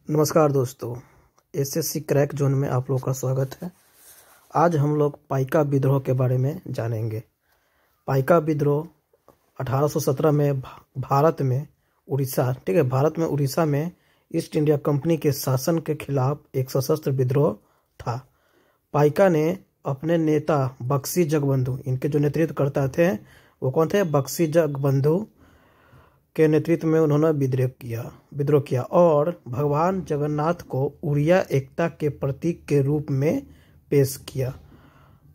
नमस्कार दोस्तों, SSC crack zone में आप लोग का स्वागत है। आज हम लोग पाइका विद्रोह के बारे में जानेंगे। पाइका विद्रोह 1817 में भारत में उड़ीसा में ईस्ट इंडिया कंपनी के शासन के खिलाफ एक सशस्त्र विद्रोह था। पाइका ने अपने नेता बख्शी जगबंधु, इनके जो नेतृत्व करता थे वो कौन थे? बख्शी जगबंधु के नेतृत्व में उन्होंने विद्रोह किया और भगवान जगन्नाथ को उड़िया एकता के प्रतीक के रूप में पेश किया।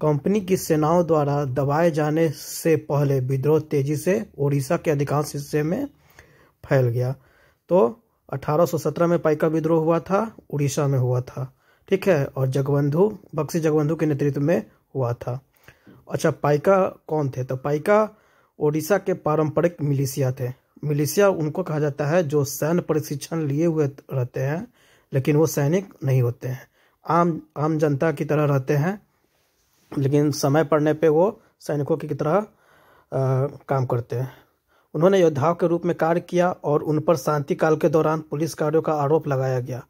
कंपनी की सेनाओं द्वारा दबाए जाने से पहले विद्रोह तेजी से उड़ीसा के अधिकांश हिस्से में फैल गया। तो 1817 में पाइका विद्रोह हुआ था, उड़ीसा में हुआ था, ठीक है, और बख्शी जगबंधु के नेतृत्व में हुआ था। अच्छा, पाइका कौन थे? तो पाइका उड़ीसा के पारंपरिक मिलिशिया थे। मिलिशिया उनको कहा जाता है जो सैन्य प्रशिक्षण लिए हुए रहते हैं, लेकिन वो सैनिक नहीं होते हैं, आम जनता की तरह रहते हैं, लेकिन समय पड़ने पे वो सैनिकों की तरह काम करते हैं। उन्होंने योद्धाओं के रूप में कार्य किया और उन पर शांति काल के दौरान पुलिस कार्यों का आरोप लगाया गया,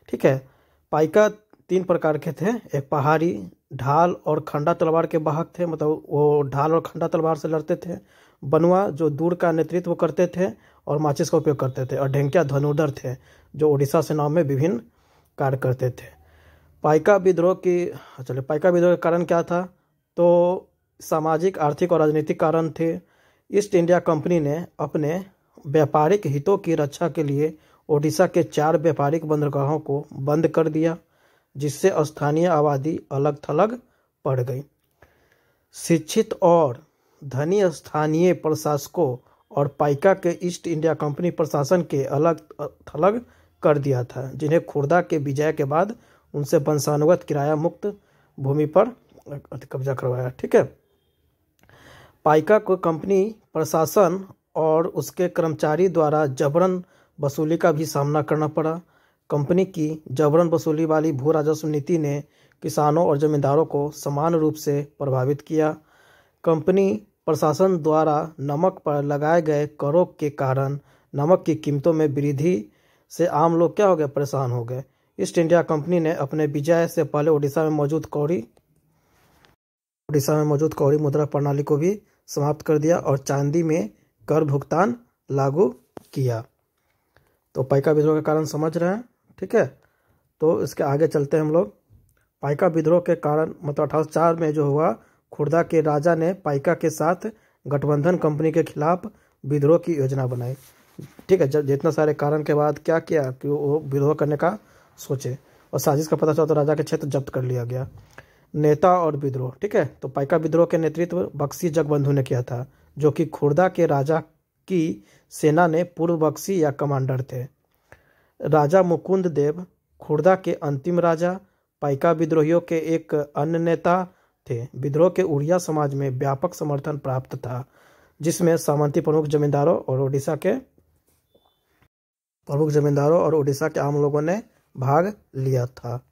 ठीक है। पाइका 3 प्रकार के थे। एक पहाड़ी, ढाल और खंडा तलवार के वाहक थे, मतलब वो ढाल और खंडा तलवार से लड़ते थे। बनुआ जो दूर का नेतृत्व करते थे और माचिस का उपयोग करते थे। और ढेंकिया धनुर्धर थे जो उड़ीसा सेनाओं में विभिन्न कार्य करते थे। पाइका विद्रोह के कारण क्या था? तो सामाजिक, आर्थिक और राजनीतिक कारण थे। ईस्ट इंडिया कंपनी ने अपने व्यापारिक हितों की रक्षा के लिए उड़ीसा के 4 व्यापारिक बंदरगाहों को बंद कर दिया, जिससे स्थानीय आबादी अलग थलग पड़ गई। शिक्षित और धनी स्थानीय प्रशासकों और पाइका के ईस्ट इंडिया कंपनी प्रशासन के अलग थलग कर दिया था, जिन्हें खुर्दा के विजय के बाद उनसे वंशानुगत किराया मुक्त भूमि पर कब्जा करवाया, ठीक है। पाइका को कंपनी प्रशासन और उसके कर्मचारी द्वारा जबरन वसूली का भी सामना करना पड़ा। कंपनी की जबरन वसूली वाली भू राजस्व नीति ने किसानों और जमींदारों को समान रूप से प्रभावित किया। कंपनी प्रशासन द्वारा नमक पर लगाए गए करों के कारण नमक की कीमतों में वृद्धि से आम लोग क्या हो गए? परेशान हो गए। ईस्ट इंडिया कंपनी ने अपने विजय से पहले उड़ीसा में मौजूद कौड़ी मुद्रा प्रणाली को भी समाप्त कर दिया और चांदी में कर भुगतान लागू किया। तो पाइका विद्रोह के कारण समझ रहे हैं, ठीक है। तो इसके आगे चलते हैं हम लोग। पाइका विद्रोह के कारण मतलब 1804 में जो हुआ, खुर्दा के राजा ने पाइका के साथ गठबंधन कंपनी के खिलाफ विद्रोह की योजना बनाई, ठीक है। जब जितना सारे कारण के बाद क्या किया कि वो विद्रोह करने का सोचे और साजिश का पता चला तो राजा के क्षेत्र जब्त कर लिया गया। नेता और विद्रोह, ठीक है। तो पाइका विद्रोह के नेतृत्व बख्शी जगबंधु ने किया था, जो कि खुर्दा के राजा की सेना ने पूर्व बख्शी या कमांडर थे। राजा मुकुंद देव खुर्दा के अंतिम राजा, पाइका विद्रोहियों के एक अन्य नेता थे। विद्रोह के उड़िया समाज में व्यापक समर्थन प्राप्त था, जिसमें सामंती प्रमुख जमींदारों और उड़ीसा के आम लोगों ने भाग लिया था।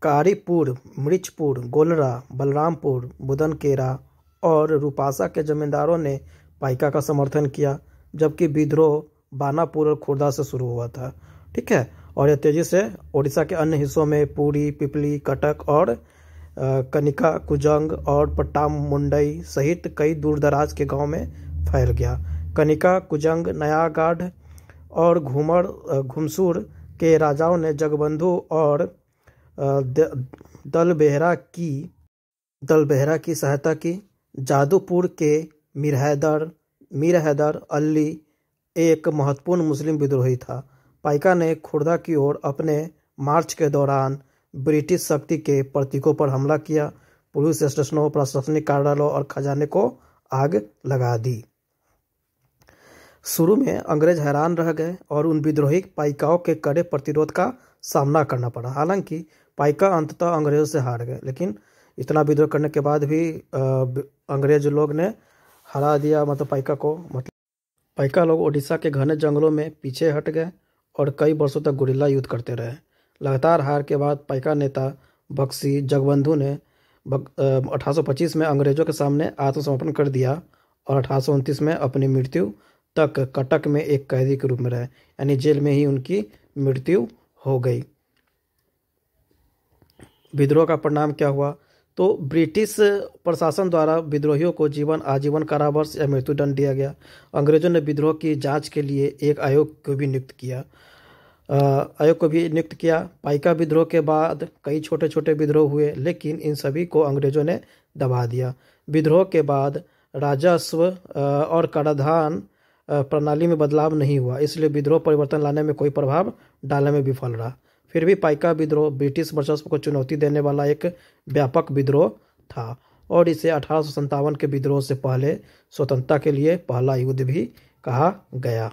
कारीपुर, मृचपुर, गोलरा, बलरामपुर, बुदनकेरा और रूपासा के जमींदारों ने पाइका का समर्थन किया, जबकि विद्रोह बानापुर और खुर्दा से शुरू हुआ था, ठीक है। और यह तेजी से उड़ीसा के अन्य हिस्सों में पुरी, पिपली, कटक और कनिका, कुजंग और पट्टामुंडई सहित कई दूरदराज के गांव में फैल गया। कनिका, कुजंग, नयागढ़ और घुमसूर के राजाओं ने जगबंधु और दलबेहरा की सहायता की। जादूपुर के मीर हैदर अली एक महत्वपूर्ण मुस्लिम विद्रोही था। पाइका ने खुर्दा की ओर अपने मार्च के दौरान ब्रिटिश शक्ति के प्रतीकों पर हमला किया, पुलिस स्टेशनों, प्रशासनिक कार्यालयों और खजाने को आग लगा दी। शुरू में अंग्रेज हैरान रह गए और उन विद्रोही पाइकाओं के कड़े प्रतिरोध का सामना करना पड़ा। हालांकि पाइका अंततः अंग्रेजों से हार गए, लेकिन इतना विद्रोह करने के बाद भी अंग्रेज लोग ने हरा दिया मतलब पाइका को। मतलब पाइका लोग उड़ीसा के घने जंगलों में पीछे हट गए और कई वर्षों तक गुरिल्ला युद्ध करते रहे। लगातार हार के बाद पाइका नेता बख्शी जगबंधु ने 1825 में अंग्रेजों के सामने आत्मसमर्पण कर दिया और 1829 में अपनी मृत्यु तक कटक में एक कैदी के रूप में रहे, यानी जेल में ही उनकी मृत्यु हो गई। विद्रोह का परिणाम क्या हुआ? तो ब्रिटिश प्रशासन द्वारा विद्रोहियों को आजीवन कारावास या मृत्युदंड दिया गया। अंग्रेजों ने विद्रोह की जांच के लिए एक आयोग को भी नियुक्त किया। पाइका विद्रोह के बाद कई छोटे छोटे विद्रोह हुए, लेकिन इन सभी को अंग्रेजों ने दबा दिया। विद्रोह के बाद राजस्व और कराधान प्रणाली में बदलाव नहीं हुआ, इसलिए विद्रोह परिवर्तन लाने में कोई प्रभाव डालने में विफल रहा। फिर भी पाइका विद्रोह ब्रिटिश वर्चस्व को चुनौती देने वाला एक व्यापक विद्रोह था और इसे 1857 के विद्रोह से पहले स्वतंत्रता के लिए पहला युद्ध भी कहा गया।